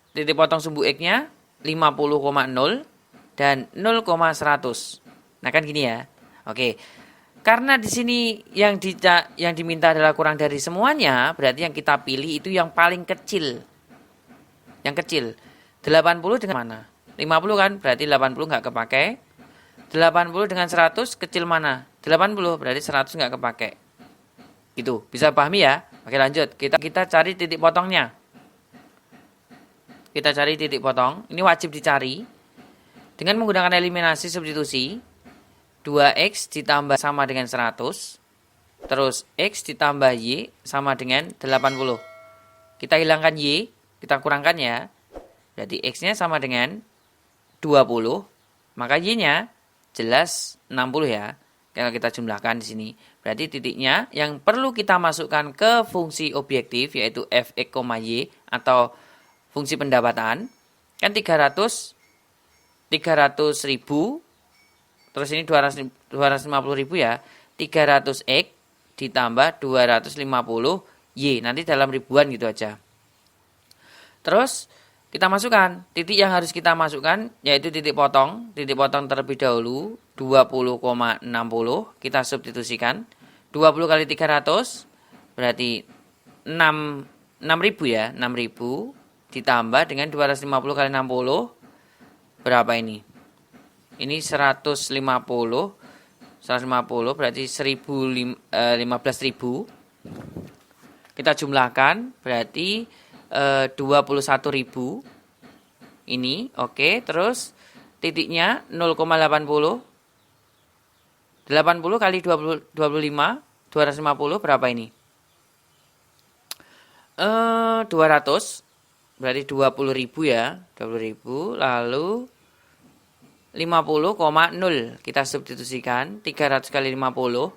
S1: titik potong sumbu X-nya 50,0 dan 0,100. Nah kan gini ya. Oke. Karena di sini yang diminta adalah kurang dari semuanya, berarti yang kita pilih itu yang paling kecil. Yang kecil. 80 dengan mana? 50 kan? Berarti 80 nggak kepakai. 80 dengan 100 kecil mana? 80 berarti 100 nggak kepakai. Gitu, bisa pahami ya? Oke lanjut, kita cari titik potongnya. Kita cari titik potong, ini wajib dicari. Dengan menggunakan eliminasi substitusi, 2x ditambah sama dengan 100, terus x ditambah y sama dengan 80. Kita hilangkan y, kita kurangkan ya. Berarti x-nya sama dengan 20, maka y-nya jelas 60 ya. Kalau kita jumlahkan di sini. Berarti titiknya yang perlu kita masukkan ke fungsi objektif yaitu fx, y atau fungsi pendapatan kan 300.000, terus ini 250.000 ya. 300x ditambah 250y, nanti dalam ribuan gitu aja. Terus kita masukkan titik yang harus kita masukkan yaitu titik potong terlebih dahulu 20,60, kita substitusikan 20 kali 300 berarti 6.000 ya, 6.000 ditambah dengan 250 kali 60 berapa ini? Ini 150 berarti 15.000. Kita jumlahkan berarti 21.000. Ini oke, terus titiknya 0,80. 80 kali 250 berapa ini? 200 berarti 20.000 ya, 20.000, lalu 50,0 kita substitusikan 300 kali 50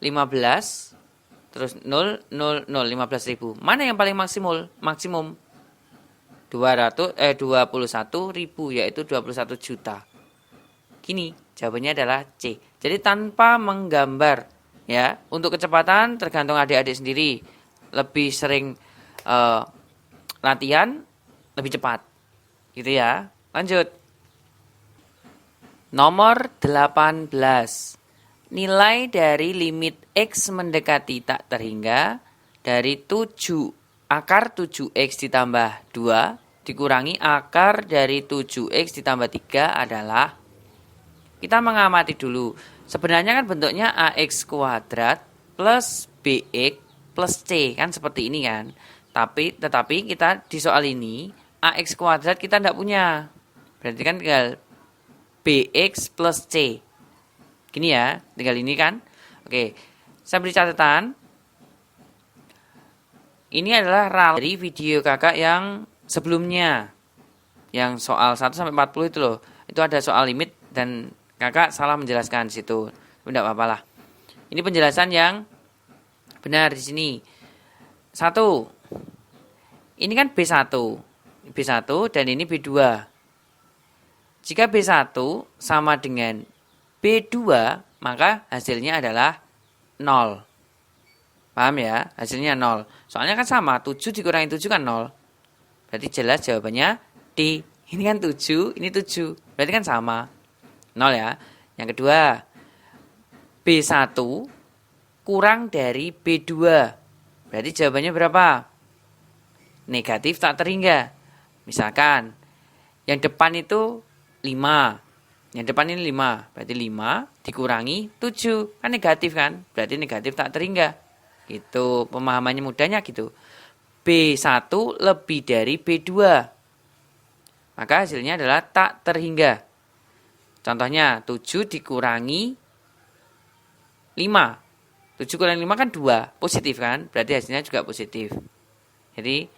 S1: 15, terus 0 0 0 15.000. Mana yang paling maksimum? 21.000 yaitu 21 juta. Gini, jawabannya adalah C. Jadi tanpa menggambar ya, untuk kecepatan tergantung adik-adik sendiri. Lebih sering latihan lebih cepat. Gitu ya. Lanjut. Nomor 18. Nilai dari limit X mendekati tak terhingga dari 7 akar 7X ditambah 2 dikurangi akar dari 7X ditambah 3 adalah, kita mengamati dulu. Sebenarnya kan bentuknya AX kuadrat plus BX plus C kan seperti ini kan. Tetapi kita di soal ini AX kuadrat kita tidak punya. Berarti kan tinggal BX plus C. Gini ya, tinggal ini kan. Oke, saya beri catatan. Ini adalah dari video kakak yang sebelumnya. Yang soal 1 sampai 40 itu loh. Itu ada soal limit dan kakak salah menjelaskan di situ. Tidak apa-apa lah. Ini penjelasan yang benar di sini. 1. Ini kan B1. B1 dan ini B2. Jika B1 sama dengan B2, maka hasilnya adalah 0. Paham ya? Hasilnya 0. Soalnya kan sama, 7 dikurangi 7 kan 0. Berarti jelas jawabannya D. Ini kan 7, ini 7. Berarti kan sama. 0 ya. Yang kedua, B1 kurang dari B2. Berarti jawabannya berapa? Negatif tak terhingga. Misalkan, yang depan itu 5. Yang depan ini 5. Berarti 5 dikurangi 7. Kan negatif kan? Berarti negatif tak terhingga. Gitu. Pemahamannya mudahnya gitu. B1 lebih dari B2. Maka hasilnya adalah tak terhingga. Contohnya 7 dikurangi 5. 7 kurangi 5 kan 2. Positif kan? Berarti hasilnya juga positif. Jadi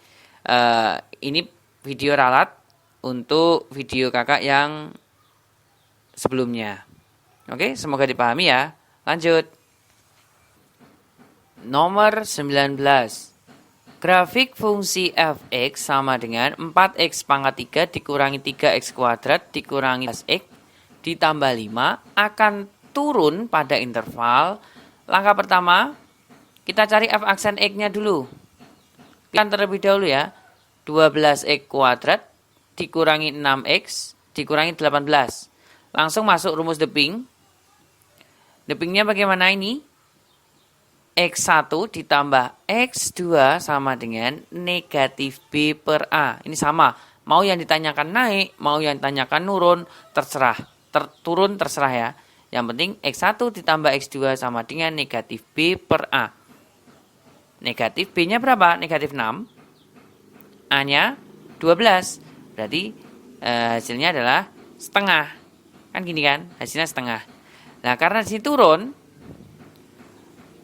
S1: ini video ralat untuk video kakak yang sebelumnya. Oke, semoga dipahami ya. Lanjut. Nomor 19. Grafik fungsi fx sama dengan 4x pangkat 3 dikurangi 3x kuadrat dikurangi x ditambah 5 akan turun pada interval. Langkah pertama, kita cari f aksen x-nya dulu. Kita terlebih dahulu ya. 12x kuadrat dikurangi 6x dikurangi 18. Langsung masuk rumus Debing. Debingnya bagaimana ini? X1 ditambah X2 sama dengan negatif B per A. Ini sama. Mau yang ditanyakan naik, mau yang ditanyakan nurun, terserah. Turun terserah ya. Yang penting X1 ditambah X2 sama dengan negatif B per A. Negatif B-nya berapa? Negatif 6. A-nya 12. Berarti hasilnya adalah setengah. Kan gini kan, hasilnya setengah. Nah, karena di sini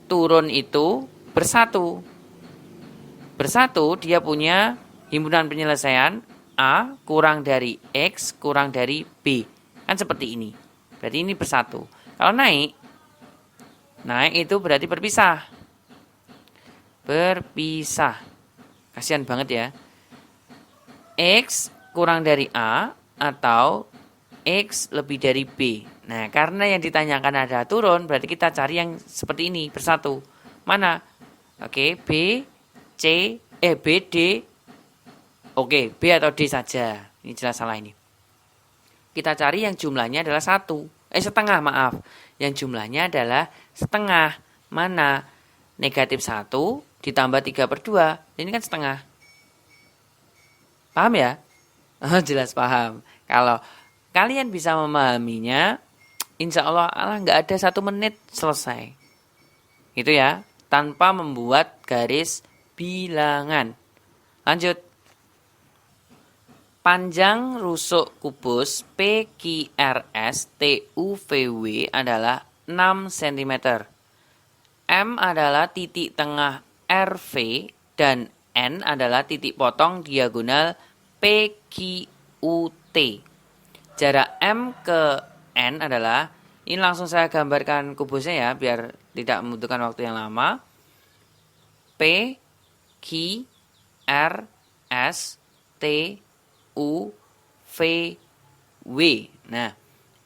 S1: turun itu bersatu. Bersatu dia punya himpunan penyelesaian A kurang dari X kurang dari B. Kan seperti ini. Berarti ini bersatu. Kalau naik itu berarti berpisah. Berpisah. Kasihan banget ya. X kurang dari A atau X lebih dari B. Nah, karena yang ditanyakan ada turun, berarti kita cari yang seperti ini, bersatu. Mana? Oke, B, D. Oke, B atau D saja. Ini jelas salah ini. Kita cari yang jumlahnya adalah setengah, maaf. Yang jumlahnya adalah setengah. Mana? Negatif 1 ditambah 3/2. Ini kan setengah. Paham ya? Jelas paham. Kalau kalian bisa memahaminya, insya Allah nggak ada 1 menit selesai. Itu ya, tanpa membuat garis bilangan. Lanjut. Panjang rusuk kubus PQRS TUVW adalah 6 cm. M adalah titik tengah RV dan N adalah titik potong diagonal PQUT. Jarak M ke N adalah, ini langsung saya gambarkan kubusnya ya, biar tidak membutuhkan waktu yang lama. P, Q, R, S, T, U, V, W. Nah,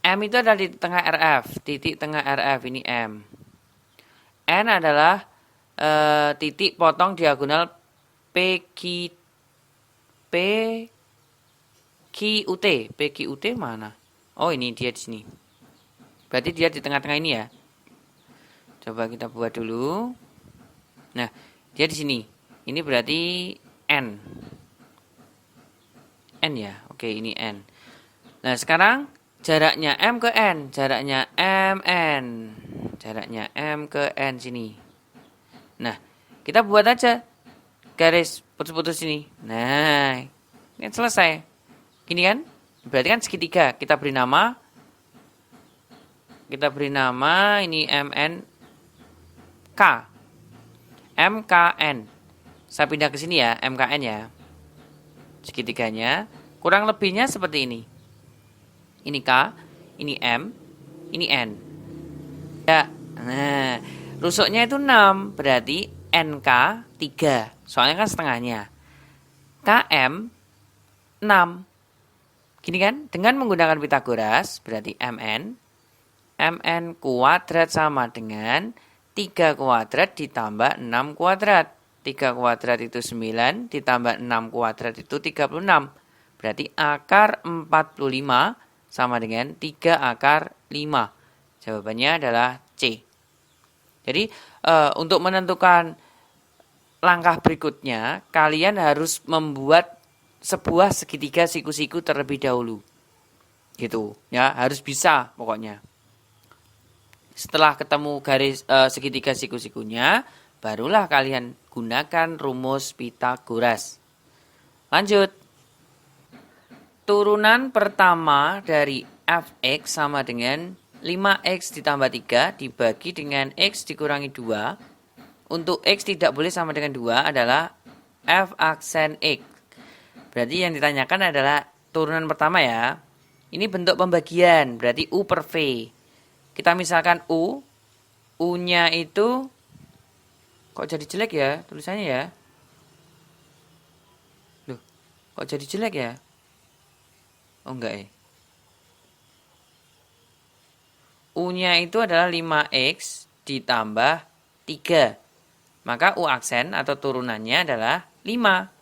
S1: M itu adalah titik tengah RF. Titik tengah RF ini M. N adalah titik potong diagonal PQT mana? Oh, ini dia di sini. Berarti dia di tengah-tengah ini ya. Coba kita buat dulu. Nah, dia di sini. Ini berarti N. N ya. Oke, ini N. Nah, sekarang jaraknya M ke N. Jaraknya MN. Jaraknya M ke N sini. Nah, kita buat aja garis putus-putus ini. Nah, ini kan selesai. Gini kan? Berarti kan segitiga. Kita beri nama ini MNK. MKN. Saya pindah ke sini ya, MKN ya. Segitiganya. Kurang lebihnya seperti ini. Ini K, ini M, ini N. Ya. Nah, rusuknya itu 6, berarti NK 3. Soalnya kan setengahnya. KM 6. Gini kan? Dengan menggunakan Pitagoras, berarti MN kuadrat sama dengan 3 kuadrat ditambah 6 kuadrat. 3 kuadrat itu 9, ditambah 6 kuadrat itu 36. Berarti akar 45 sama dengan 3 akar 5. Jawabannya adalah C. Jadi, untuk menentukan langkah berikutnya, kalian harus membuat sebuah segitiga siku-siku terlebih dahulu. Gitu, ya, harus bisa pokoknya. Setelah ketemu garis segitiga siku-sikunya, barulah kalian gunakan rumus Pitagoras. Lanjut. Turunan pertama dari fx sama dengan 5x ditambah 3 dibagi dengan x dikurangi 2. Untuk x tidak boleh sama dengan 2 adalah f aksen x. Berarti yang ditanyakan adalah turunan pertama ya. Ini bentuk pembagian, berarti U per V. Kita misalkan U-nya itu, kok jadi jelek ya tulisannya ya? Loh, kok jadi jelek ya? Oh enggak ya. U-nya itu adalah 5x ditambah 3. Maka U aksen atau turunannya adalah 5.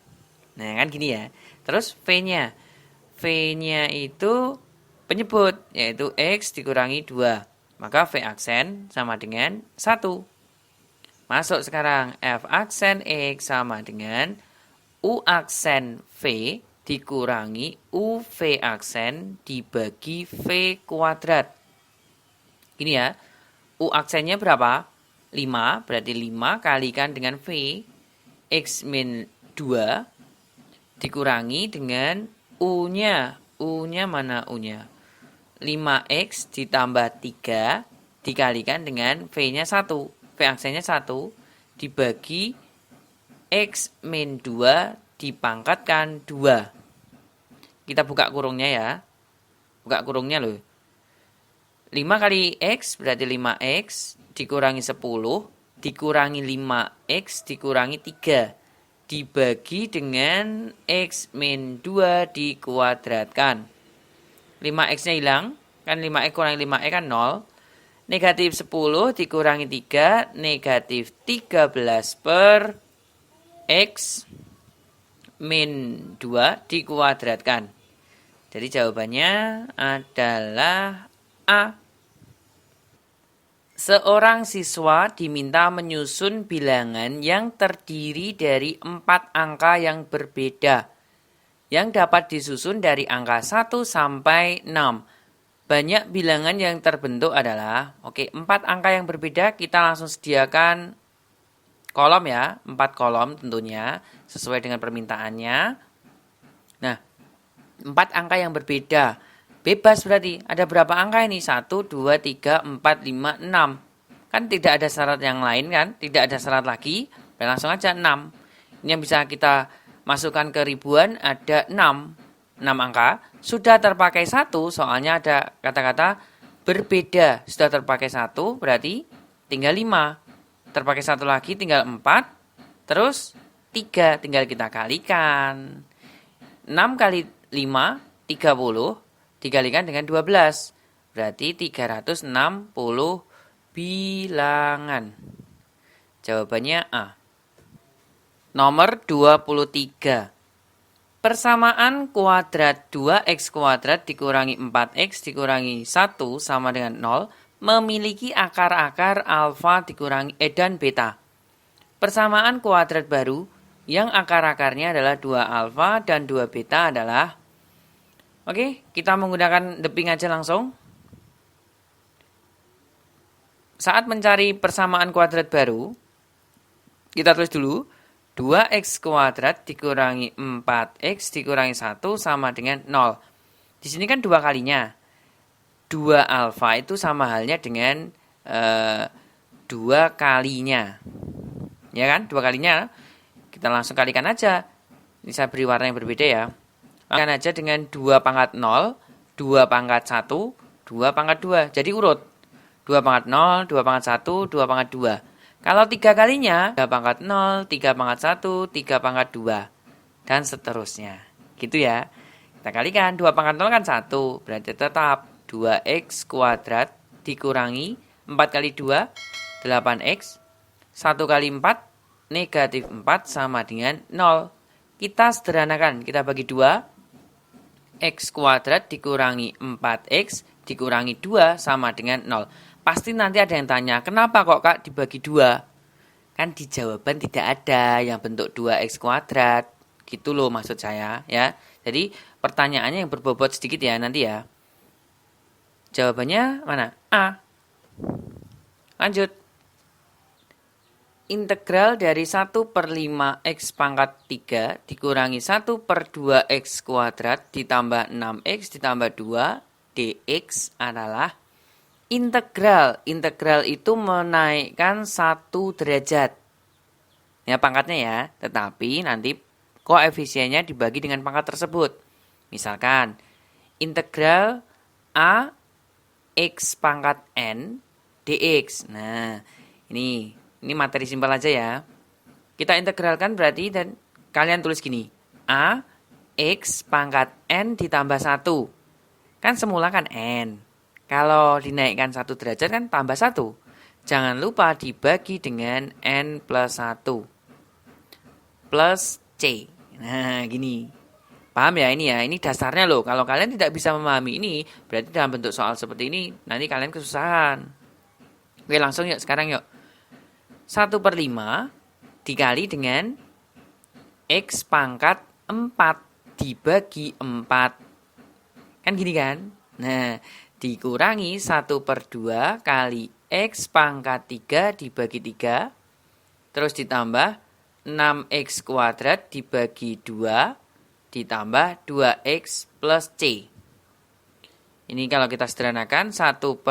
S1: Nah, kan gini ya. Terus V-nya. V-nya itu penyebut, yaitu X dikurangi 2. Maka V aksen sama dengan 1. Masuk sekarang. F aksen X sama dengan U aksen V dikurangi UV aksen dibagi V kuadrat. Gini ya. U aksennya berapa? 5, berarti 5 kalikan dengan V. X min 2 dikurangi dengan U-nya. U-nya mana U-nya? 5X ditambah 3 dikalikan dengan V-nya 1. V aksennya 1 dibagi X min 2 dipangkatkan 2. Kita buka kurungnya ya. Buka kurungnya loh. 5 kali X berarti 5X dikurangi 10 dikurangi 5X dikurangi 3. Dibagi dengan X min 2 dikuadratkan. 5X-nya hilang. Kan 5X kurangi 5X kan 0. Negatif 10 dikurangi 3. Negatif 13 per X min 2 dikuadratkan. Jadi jawabannya adalah A. Seorang siswa diminta menyusun bilangan yang terdiri dari 4 angka yang berbeda, yang dapat disusun dari angka 1 sampai 6. Banyak bilangan yang terbentuk adalah, 4 angka yang berbeda, kita langsung sediakan kolom ya, 4 kolom tentunya, sesuai dengan permintaannya. Nah, 4 angka yang berbeda. Bebas berarti. Ada berapa angka ini? 1, 2, 3, 4, 5, 6. Kan tidak ada syarat yang lain kan? Tidak ada syarat lagi. Dan langsung aja 6. Ini yang bisa kita masukkan ke ribuan ada 6. 6 angka. Sudah terpakai 1 soalnya ada kata-kata berbeda. Sudah terpakai 1 berarti tinggal 5. Terpakai 1 lagi tinggal 4. Terus 3 tinggal kita kalikan. 6 kali 5, 30. Dikalikan dengan 12. Berarti 360 bilangan. Jawabannya A. Nomor 23. Persamaan kuadrat 2x kuadrat dikurangi 4x dikurangi 1 sama dengan 0 memiliki akar-akar alfa dikurangi dan beta. Persamaan kuadrat baru yang akar-akarnya adalah 2 alfa dan 2 beta adalah, kita menggunakan deping aja langsung. Saat mencari persamaan kuadrat baru, kita tulis dulu 2x kuadrat dikurangi 4x dikurangi 1 sama dengan 0. Di sini kan 2 kalinya. 2 alfa itu sama halnya dengan 2 kalinya. Ya kan? 2 kalinya. Kita langsung kalikan aja. Ini saya beri warna yang berbeda ya. Kalikan aja dengan 2 pangkat 0, 2 pangkat 1, 2 pangkat 2. Jadi urut. 2 pangkat 0, 2 pangkat 1, 2 pangkat 2. Kalau 3 kalinya, 3 pangkat 0, 3 pangkat 1, 3 pangkat 2. Dan seterusnya. Gitu ya. Kita kalikan, 2 pangkat 0 kan 1. Berarti tetap 2x kuadrat dikurangi 4 kali 2, 8x. 1 kali 4, negatif 4 sama dengan 0. Kita sederhanakan, kita bagi 2. X kuadrat dikurangi 4x dikurangi 2 sama dengan 0. Pasti nanti ada yang tanya, kenapa kok Kak dibagi 2? Kan di jawaban tidak ada yang bentuk 2x kuadrat. Gitu loh maksud saya ya. Jadi pertanyaannya yang berbobot sedikit ya nanti ya. Jawabannya mana? A. Lanjut. Integral dari 1 per 5x pangkat 3 dikurangi 1 per 2x kuadrat ditambah 6x ditambah 2 dx adalah integral. Integral itu menaikkan 1 derajat. Ya pangkatnya ya. Tetapi nanti koefisiennya dibagi dengan pangkat tersebut. Misalkan integral a x pangkat n dx. Nah ini materi simpel aja ya. Kita integralkan berarti dan kalian tulis gini. A, X pangkat N ditambah 1. Kan semula kan N. Kalau dinaikkan 1 derajat kan tambah 1. Jangan lupa dibagi dengan N plus 1. Plus C. Nah gini. Paham ya ini ya? Ini dasarnya loh. Kalau kalian tidak bisa memahami ini, berarti dalam bentuk soal seperti ini, nanti kalian kesusahan. Oke langsung yuk sekarang yuk. 1 per 5 dikali dengan X pangkat 4 dibagi 4. Kan gini kan? Nah, dikurangi 1 per 2 kali X pangkat 3 dibagi 3. Terus ditambah 6X kuadrat dibagi 2. ditambah 2X plus C. Ini kalau kita sederhanakan 1/20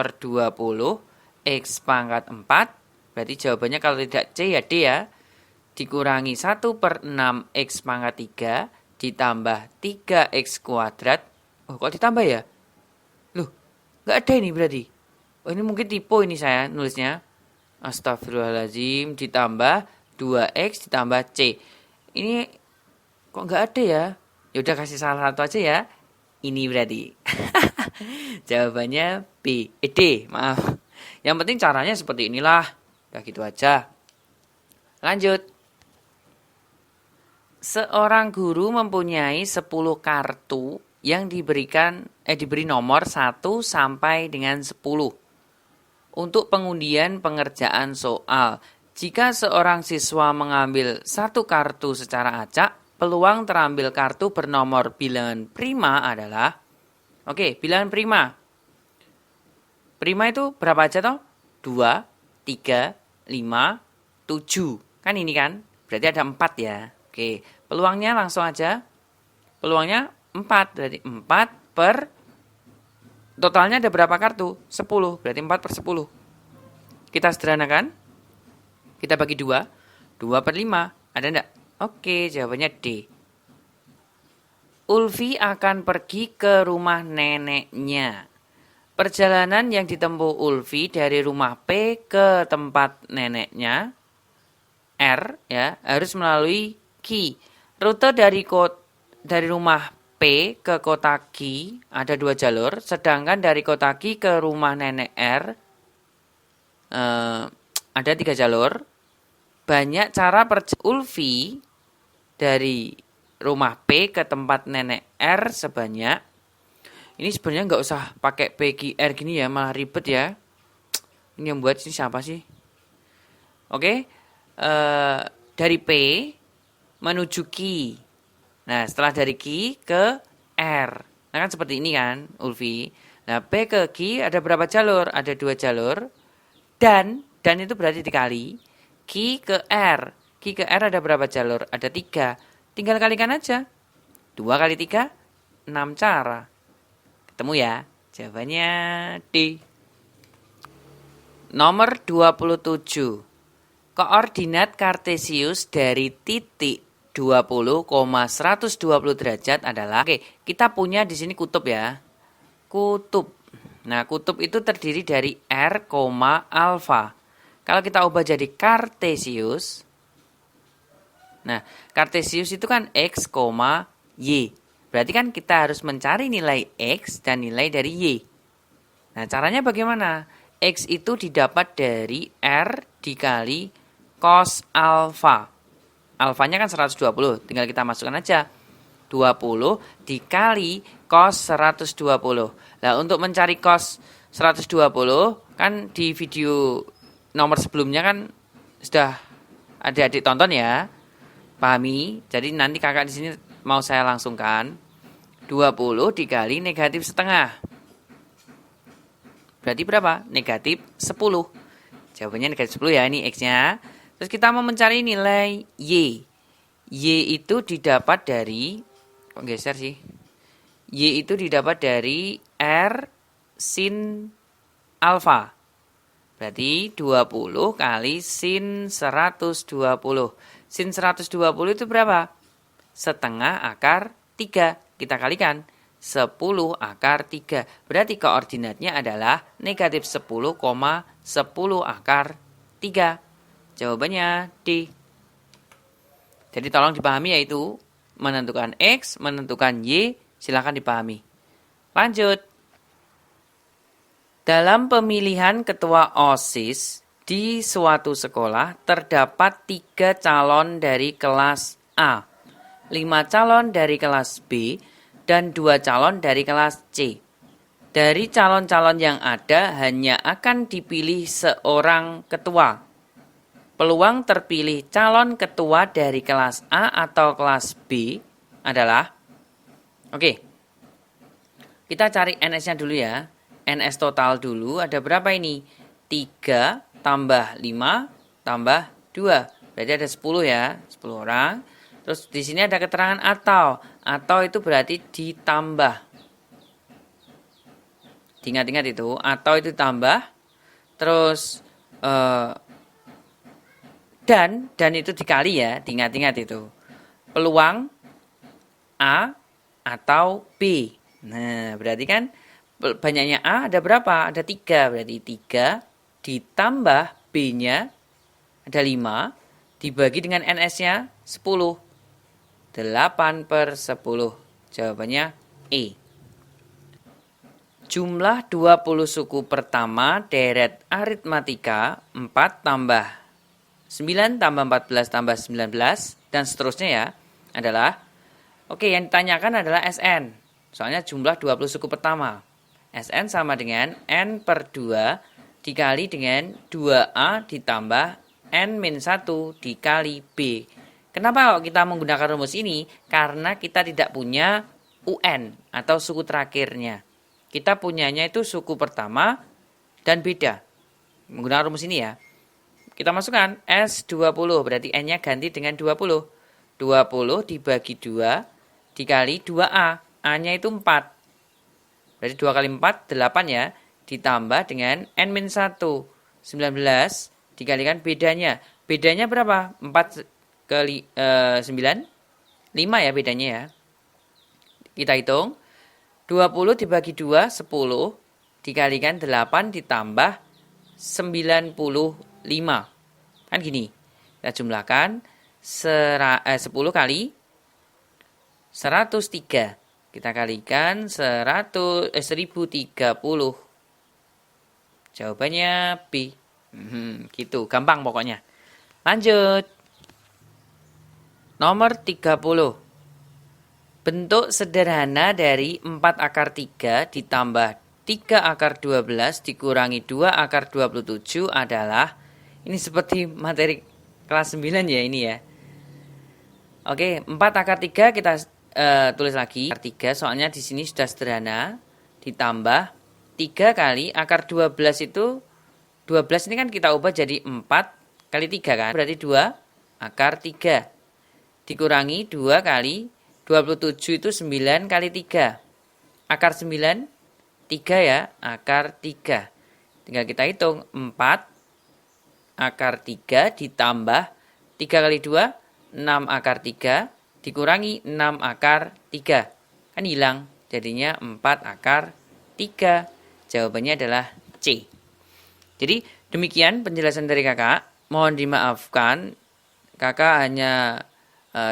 S1: X pangkat 4. Berarti jawabannya kalau tidak C ya D ya. Dikurangi 1/6 X pangkat 3 ditambah 3X kuadrat. Oh kok ditambah ya? Loh, nggak ada ini berarti. Oh ini mungkin typo ini saya nulisnya. Astagfirullahaladzim ditambah 2X ditambah C. Ini kok nggak ada ya? Ya udah kasih salah satu aja ya. Ini berarti. Jawabannya B. D, maaf. Yang penting caranya seperti inilah. Udah gitu aja. Lanjut. Seorang guru mempunyai 10 kartu yang diberi nomor 1 sampai dengan 10 untuk pengundian pengerjaan soal. Jika seorang siswa mengambil satu kartu secara acak, peluang terambil kartu bernomor bilangan prima adalah bilangan prima. Prima itu berapa aja toh? 2, 3, 5, 7. Kan ini kan? Berarti ada 4 ya. Oke, peluangnya langsung aja. Peluangnya 4, berarti 4 per totalnya ada berapa kartu? 10, berarti 4/10. Kita sederhanakan. Kita bagi 2. 2/5. Ada enggak? Oke, jawabannya D. Ulfi akan pergi ke rumah neneknya. Perjalanan yang ditempuh Ulfi dari rumah P ke tempat neneknya R ya harus melalui Q. Rute dari rumah P ke kota Q ada 2 jalur, sedangkan dari kota Q ke rumah nenek R ada 3 jalur. Banyak cara Ulfi dari rumah P ke tempat nenek R sebanyak. Ini sebenarnya nggak usah pakai PQR gini ya, malah ribet ya. Ini yang buat ini siapa sih? Oke, dari P menuju Q. Nah, setelah dari Q ke R. Nah, kan seperti ini kan, Ulfi. Nah, P ke Q ada berapa jalur? Ada 2 jalur. Dan itu berarti dikali. Q ke R. Q ke R ada berapa jalur? Ada 3. Tinggal kalikan aja. 2 kali 3, 6 cara. Ketemu ya? Jawabannya D. Nomor 27. Koordinat kartesius dari titik 20,120 derajat adalah kita punya di sini kutub ya. Kutub. Nah, kutub itu terdiri dari R, alfa. Kalau kita ubah jadi kartesius. Nah, kartesius itu kan X, Y. Berarti kan kita harus mencari nilai X dan nilai dari Y. Nah, caranya bagaimana? X itu didapat dari R dikali cos alfa. Alfanya kan 120, tinggal kita masukkan aja. 20 dikali cos 120. Nah, untuk mencari cos 120, kan di video nomor sebelumnya kan sudah adik-adik tonton ya. Pahami? Jadi nanti kakak di sini mau saya langsungkan. 20 dikali negatif setengah. Berarti berapa? Negatif 10. Jawabannya negatif 10 ya, ini X-nya. Terus kita mau mencari nilai Y. Y itu didapat dari, kok geser sih? Y itu didapat dari R sin alfa. Berarti 20 kali sin 120. Sin 120 itu berapa? Setengah akar 3. Kita kalikan. 10 akar 3. Berarti koordinatnya adalah negatif 10,10 akar 3. Jawabannya D. Jadi tolong dipahami yaitu menentukan X, menentukan Y, silakan dipahami. Lanjut. Dalam pemilihan ketua OSIS di suatu sekolah terdapat 3 calon dari kelas A, 5 calon dari kelas B, dan 2 calon dari kelas C. Dari calon-calon yang ada hanya akan dipilih seorang ketua. Peluang terpilih calon ketua dari kelas A atau kelas B adalah, kita cari NS-nya dulu ya. NS total dulu ada berapa ini? 3 tambah 5 tambah 2. Berarti ada 10 ya, 10 orang. Terus di sini ada keterangan atau.
S2: atau itu berarti ditambah. Ingat-ingat itu, atau itu ditambah. Terus dan itu dikali ya, diingat-ingat itu. Peluang A atau B. Nah, berarti kan banyaknya A ada berapa? Ada 3, berarti 3 ditambah B-nya ada 5, dibagi dengan NS-nya 10. 8/10. Jawabannya E. Jumlah 20 suku pertama deret aritmatika 4 tambah 9 tambah 14 tambah 19 dan seterusnya ya adalah, oke, yang ditanyakan adalah SN. Soalnya jumlah 20 suku pertama. SN sama dengan N/2 dikali dengan 2A ditambah N-1 dikali B. Kenapa kita menggunakan rumus ini? Karena kita tidak punya UN atau suku terakhirnya. Kita punyanya itu suku pertama dan beda. Menggunakan rumus ini ya. Kita masukkan S20, berarti N-nya ganti dengan 20. 20 dibagi 2 dikali 2A. A-nya itu 4. Berarti 2 kali 4, 8 ya. Ditambah dengan N-1. 19 dikalikan bedanya. Bedanya berapa? 4 kali 9. 5 ya bedanya ya. Kita hitung. 20 dibagi 2, 10. Dikalikan 8 ditambah 95. Kan gini. Kita jumlahkan 10 kali 103. Kita kalikan 1030. Jawabannya B. Gitu, gampang pokoknya. Lanjut. Nomor 30. Bentuk sederhana dari 4 akar 3 ditambah 3 akar 12 dikurangi 2 akar 27 adalah, ini seperti materi kelas 9 ya ini ya. Oke, 4 akar 3 kita tulis lagi. Akar 3 soalnya di sini sudah sederhana. Ditambah 3 kali akar 12 itu, 12 ini kan kita ubah jadi 4 kali 3 kan. Berarti 2 akar 3. Dikurangi 2 kali 27 itu 9 kali 3. Akar 9, 3 ya, akar 3. Tinggal kita hitung, 4 akar 3 ditambah 3 kali 2, 6 akar 3, dikurangi 6 akar 3. Kan hilang, jadinya 4 akar 3. Jawabannya adalah C. Jadi demikian penjelasan dari kakak. Mohon dimaafkan, kakak hanya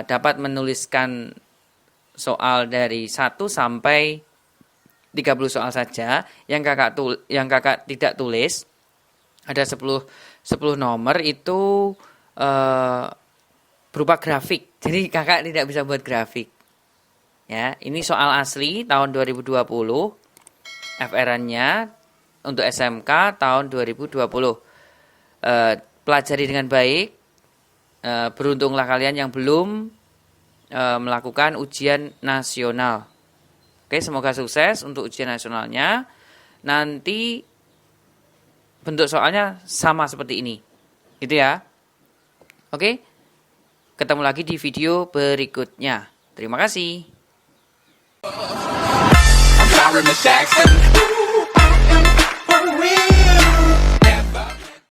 S2: dapat menuliskan soal dari 1 sampai 30 soal saja. Yang kakak tidak tulis ada 10 nomor itu berupa grafik. Jadi kakak tidak bisa buat grafik. Ya, ini soal asli tahun 2020. FRN-nya untuk SMK tahun 2020. Pelajari dengan baik. Beruntunglah kalian yang belum melakukan ujian nasional. Oke, semoga sukses untuk ujian nasionalnya. Nanti bentuk soalnya sama seperti ini. Gitu ya. Oke. Ketemu lagi di video berikutnya. Terima kasih.